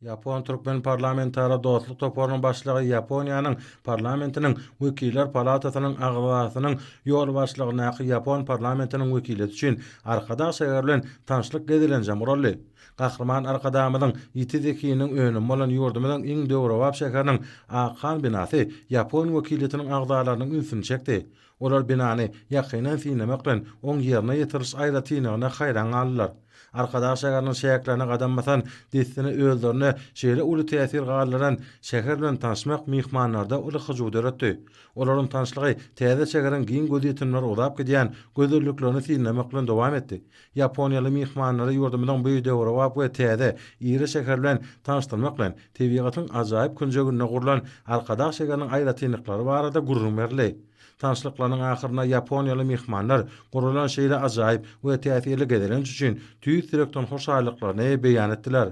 Yapon Türkmen parlamentara dostluk toporunyň başlygy Yaponiýanyň parlamentiniň wekiller palatasynyň agzasynyň ýol başlygyna Yapon parlamentiniň wekili üçin arkadaş şäher bilen tanşlyk gedilenjek uraldy. Gahrman arkadamyzyň ýiti zekiniň önüm bolan ýurdumyň iň döwrewap şäheriniň Akan binasy Yapon wekiliyetiniň agzalarynyň ünsüni çekdi. Olar binany ýakynan sinlemek bilen oň ýerine ýetiriş aýratynyna haýran galdylar. Arkadaş şäheriniň şäherlerine gadammasan destini özlerine şeýle uly täsir gallaran şäher bilen tanışmak mihmanlarda uly hyjy öretdi. Olaryň tanışlygy täze şäheriň giň göziýetimleri ulap gidýän gözelliklerini sinlemek bilen dowam etdi. Yaponiýaly mihmanlary ýurdumyň bu döwrewap we täze iri şäher bilen tanışdyrmak bilen tebigatyň ajaýyp künjegine gurulan arkadaş şäheriniň aýratynlyklary barada gurrun berli. Tanışlyklaryň ahyryna Yaponiýaly mihmanlar gurulan şeýle ajaýyp we täsirli gedilen üçin tüýs direkden hoşallyklaryny beýan etdiler.